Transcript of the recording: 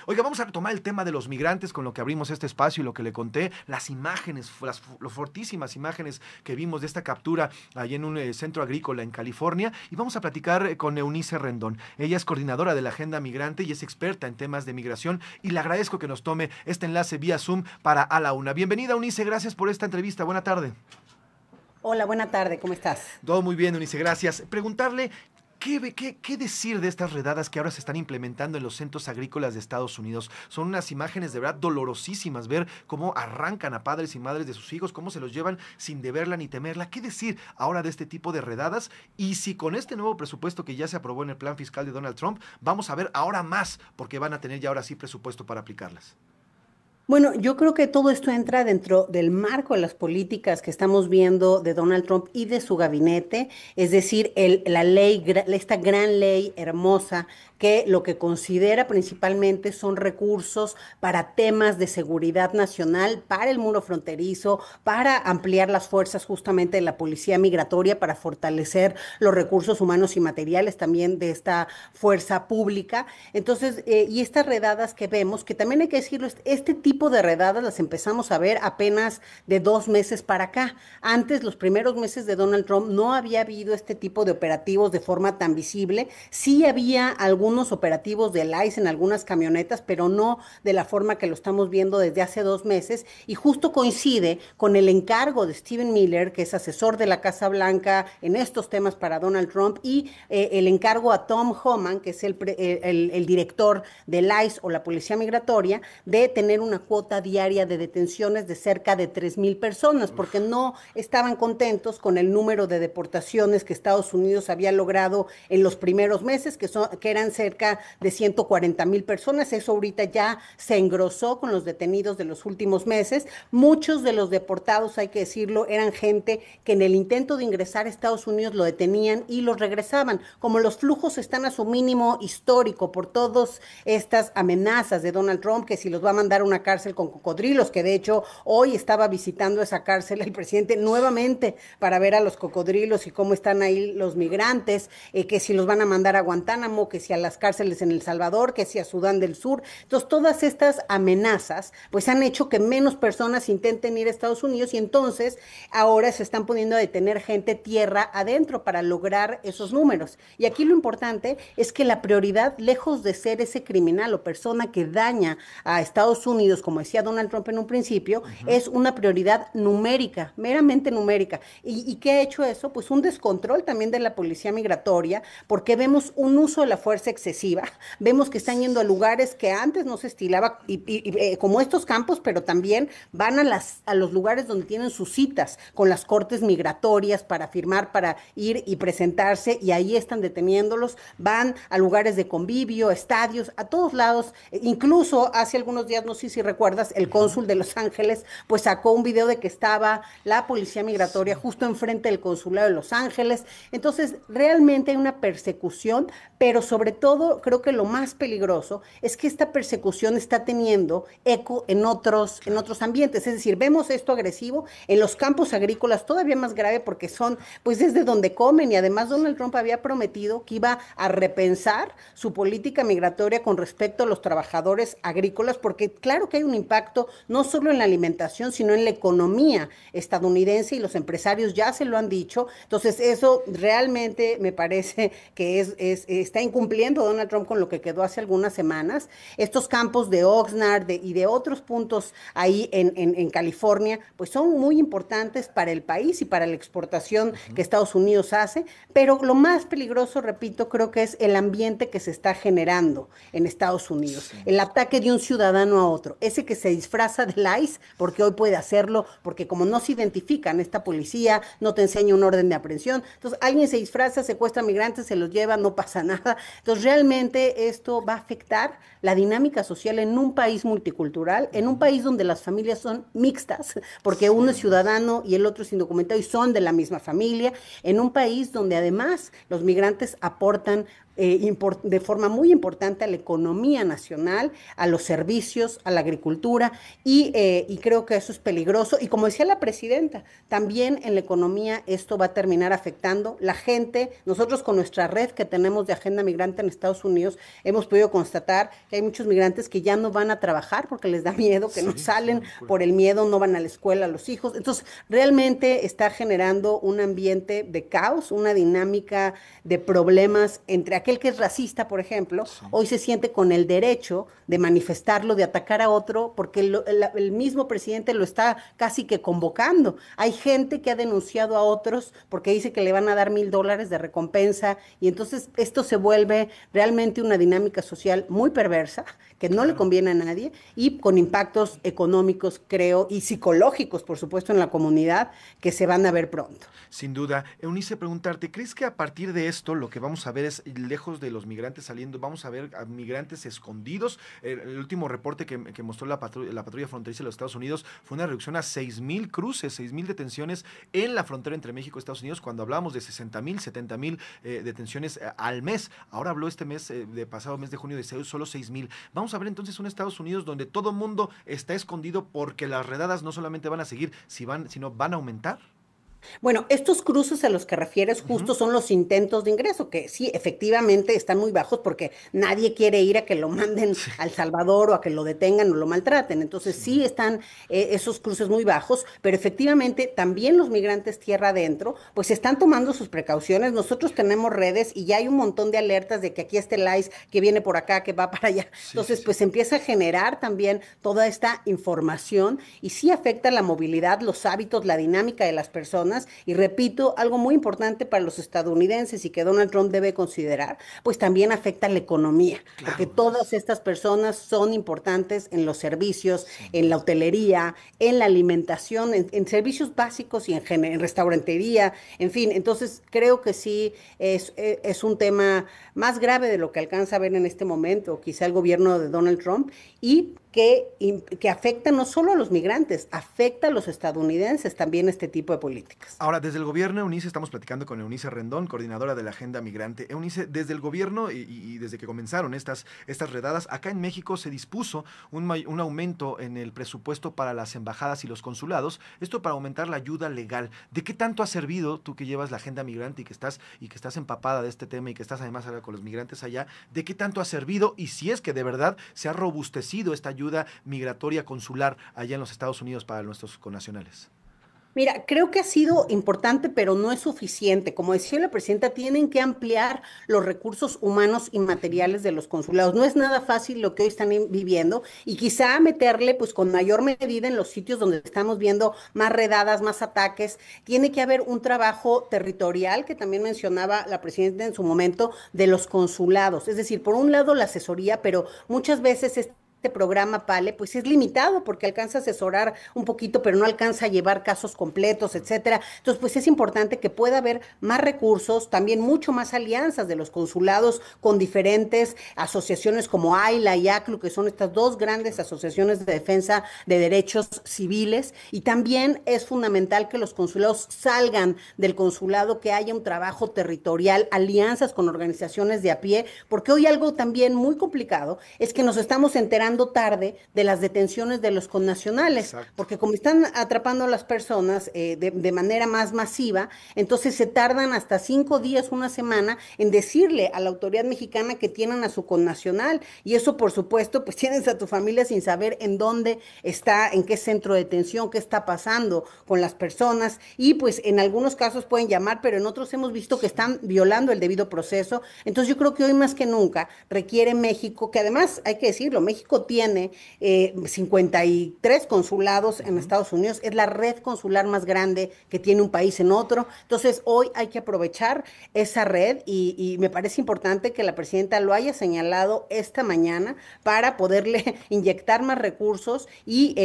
Oiga, vamos a retomar el tema de los migrantes con lo que abrimos este espacio y lo que le conté, las imágenes, las fortísimas imágenes que vimos de esta captura allí en un centro agrícola en California, y vamos a platicar con Eunice Rendón. Ella es coordinadora de la Agenda Migrante y es experta en temas de migración, y le agradezco que nos tome este enlace vía Zoom para A la Una. Bienvenida, Eunice, gracias por esta entrevista. Buena tarde. Hola, buena tarde, ¿cómo estás? Todo muy bien, Eunice, gracias. Preguntarle, ¿qué decir de estas redadas que ahora se están implementando en los centros agrícolas de Estados Unidos? Son unas imágenes de verdad dolorosísimas, ver cómo arrancan a padres y madres de sus hijos, cómo se los llevan sin deberla ni temerla. ¿Qué decir ahora de este tipo de redadas? Y si con este nuevo presupuesto que ya se aprobó en el plan fiscal de Donald Trump, vamos a ver ahora más, porque van a tener ya ahora sí presupuesto para aplicarlas. Bueno, yo creo que todo esto entra dentro del marco de las políticas que estamos viendo de Donald Trump y de su gabinete, es decir, la ley, esta gran ley hermosa que lo que considera principalmente son recursos para temas de seguridad nacional, para el muro fronterizo, para ampliar las fuerzas justamente de la policía migratoria, para fortalecer los recursos humanos y materiales también de esta fuerza pública. Entonces, y estas redadas que vemos, que también hay que decirlo, este tipo de redadas las empezamos a ver apenas de 2 meses para acá. Antes, los primeros meses de Donald Trump, no había habido este tipo de operativos de forma tan visible. Sí había algunos operativos del ICE en algunas camionetas, pero no de la forma que lo estamos viendo desde hace 2 meses. Y justo coincide con el encargo de Stephen Miller, que es asesor de la Casa Blanca en estos temas para Donald Trump, y el encargo a Tom Homan, que es el director del ICE o la Policía Migratoria, de tener una cuota diaria de detenciones de cerca de 3,000 personas, porque no estaban contentos con el número de deportaciones que Estados Unidos había logrado en los primeros meses, que eran cerca de 140,000 personas. Eso ahorita ya se engrosó con los detenidos de los últimos meses. Muchos de los deportados, hay que decirlo, eran gente que en el intento de ingresar a Estados Unidos lo detenían y los regresaban. Como los flujos están a su mínimo histórico por todas estas amenazas de Donald Trump, que si los va a mandar a una cárcel con cocodrilos, que de hecho hoy estaba visitando esa cárcel el presidente nuevamente para ver a los cocodrilos y cómo están ahí los migrantes, que si los van a mandar a Guantánamo, que si a las cárceles en El Salvador, que si a Sudán del Sur. Entonces, todas estas amenazas pues han hecho que menos personas intenten ir a Estados Unidos, y entonces ahora se están poniendo a detener gente tierra adentro para lograr esos números. Y aquí lo importante es que la prioridad, lejos de ser ese criminal o persona que daña a Estados Unidos, como decía Donald Trump en un principio, es una prioridad numérica, meramente numérica. ¿Y qué ha hecho eso? Pues un descontrol también de la policía migratoria, porque vemos un uso de la fuerza excesiva, vemos que están yendo a lugares que antes no se estilaba, como estos campos, pero también van a los lugares donde tienen sus citas con las cortes migratorias para firmar, para ir y presentarse, y ahí están deteniéndolos. Van a lugares de convivio, estadios, a todos lados. Incluso hace algunos días, no sé si recuerdas, el cónsul de Los Ángeles pues sacó un video de que estaba la policía migratoria justo enfrente del consulado de Los Ángeles. Entonces, realmente hay una persecución, pero sobre todo creo que lo más peligroso es que esta persecución está teniendo eco en otros ambientes. Es decir, vemos esto agresivo en los campos agrícolas, todavía más grave porque son pues desde donde comen, y además Donald Trump había prometido que iba a repensar su política migratoria con respecto a los trabajadores agrícolas, porque claro que hay un impacto no solo en la alimentación, sino en la economía estadounidense, y los empresarios ya se lo han dicho. Entonces, eso realmente me parece que está incumpliendo Donald Trump con lo que quedó hace algunas semanas. Estos campos de Oxnard y de otros puntos ahí en California, pues son muy importantes para el país y para la exportación que Estados Unidos hace, pero lo más peligroso, repito, creo que es el ambiente que se está generando en Estados Unidos, Sí. el ataque de un ciudadano a otro, ese que se disfraza del ICE, porque hoy puede hacerlo, porque como no se identifican, esta policía no te enseña un orden de aprehensión, entonces alguien se disfraza, secuestra migrantes, se los lleva, no pasa nada. Entonces realmente esto va a afectar la dinámica social en un país multicultural, en un país donde las familias son mixtas, porque Sí, uno es ciudadano y el otro es indocumentado y son de la misma familia, en un país donde además los migrantes aportan de forma muy importante a la economía nacional, a los servicios, a la agricultura, y creo que eso es peligroso. Y como decía la presidenta, también en la economía esto va a terminar afectando la gente. Nosotros con nuestra red que tenemos de agenda migrante en Estados Unidos, hemos podido constatar que hay muchos migrantes que ya no van a trabajar porque les da miedo, que no Sí, es una salen locura. por el miedo, no van a la escuela los hijos. Entonces, realmente está generando un ambiente de caos, una dinámica de problemas entre aquel que es racista, por ejemplo, Sí. hoy se siente con el derecho de manifestarlo, de atacar a otro, porque el mismo presidente lo está casi que convocando. Hay gente que ha denunciado a otros porque dice que le van a dar $1,000 de recompensa, y entonces esto se vuelve realmente una dinámica social muy perversa, que no le Claro. conviene a nadie, y con impactos económicos, creo, y psicológicos, por supuesto, en la comunidad, que se van a ver pronto. Sin duda. Eunice, preguntarte, ¿crees que a partir de esto lo que vamos a ver es, lejos de los migrantes saliendo, vamos a ver a migrantes escondidos? El último reporte que mostró la patrulla fronteriza de los Estados Unidos fue una reducción a 6,000 cruces, 6,000 detenciones en la frontera entre México y Estados Unidos, cuando hablábamos de 60,000, 70,000 detenciones al mes. Ahora habló este mes, de pasado mes de junio, de solo 6,000. Vamos a ver entonces un Estados Unidos donde todo mundo está escondido porque las redadas no solamente van a seguir, sino van a aumentar. Bueno, estos cruces a los que refieres Ujú. justo son los intentos de ingreso, que sí, efectivamente están muy bajos porque nadie quiere ir a que lo manden Sí, a El Salvador o a que lo detengan o lo maltraten. Entonces sí. sí están esos cruces muy bajos, pero efectivamente también los migrantes tierra adentro, pues están tomando sus precauciones. Nosotros tenemos redes y ya hay un montón de alertas de que aquí está el ICE, que viene por acá, que va para allá. Sí, sí, Entonces, sí. pues empieza a generar también toda esta información y sí afecta la movilidad, los hábitos, la dinámica de las personas. Y repito, algo muy importante para los estadounidenses y que Donald Trump debe considerar, pues también afecta la economía, porque Claro, todas estas personas son importantes en los servicios, sin en la duda. hotelería, en la alimentación, en servicios básicos y en restaurantería, en fin. Entonces, creo que sí es un tema más grave de lo que alcanza a ver en este momento, quizá el gobierno de Donald Trump, y que afecta no solo a los migrantes, afecta a los estadounidenses también este tipo de políticas. Ahora, desde el gobierno, Eunice, estamos platicando con Eunice Rendón, coordinadora de la Agenda Migrante. Eunice, desde el gobierno y desde que comenzaron estas redadas, acá en México se dispuso un aumento en el presupuesto para las embajadas y los consulados, esto para aumentar la ayuda legal. ¿De qué tanto ha servido, tú que llevas la Agenda Migrante y que estás empapada de este tema y que estás además ahora con los migrantes allá, de qué tanto ha servido y si es que de verdad se ha robustecido esta ayuda migratoria consular allá en los Estados Unidos para nuestros connacionales? Mira, creo que ha sido importante, pero no es suficiente. Como decía la presidenta, tienen que ampliar los recursos humanos y Ujú. materiales de los consulados. No es nada fácil lo que hoy están viviendo, y quizá meterle pues con mayor medida en los sitios donde estamos viendo más redadas, más ataques. Tiene que haber un trabajo territorial que también mencionaba la presidenta en su momento de los consulados. Es decir, por un lado la asesoría, pero muchas veces programa PALE, pues es limitado porque alcanza a asesorar un poquito, pero no alcanza a llevar casos completos, etcétera. Entonces, pues es importante que pueda haber más recursos, también mucho más alianzas de los consulados con diferentes asociaciones como AILA y ACLU, que son estas dos grandes asociaciones de defensa de derechos civiles. Y también es fundamental que los consulados salgan del consulado, que haya un trabajo territorial, alianzas con organizaciones de a pie, porque hoy algo también muy complicado es que nos estamos enterando tarde de las detenciones de los connacionales, Exacto. porque como están atrapando a las personas de manera más masiva, entonces se tardan hasta 5 días, una semana, en decirle a la autoridad mexicana que tienen a su connacional, y eso por supuesto, pues tienes a tu familia sin saber en dónde está, en qué centro de detención, qué está pasando con las personas, y pues en algunos casos pueden llamar, pero en otros hemos visto que Sí. están violando el debido proceso. Entonces yo creo que hoy más que nunca requiere México, que además hay que decirlo, México tiene 53 consulados en Ujú. Estados Unidos, es la red consular más grande que tiene un país en otro. Entonces, hoy hay que aprovechar esa red, y me parece importante que la presidenta lo haya señalado esta mañana para poderle inyectar más recursos y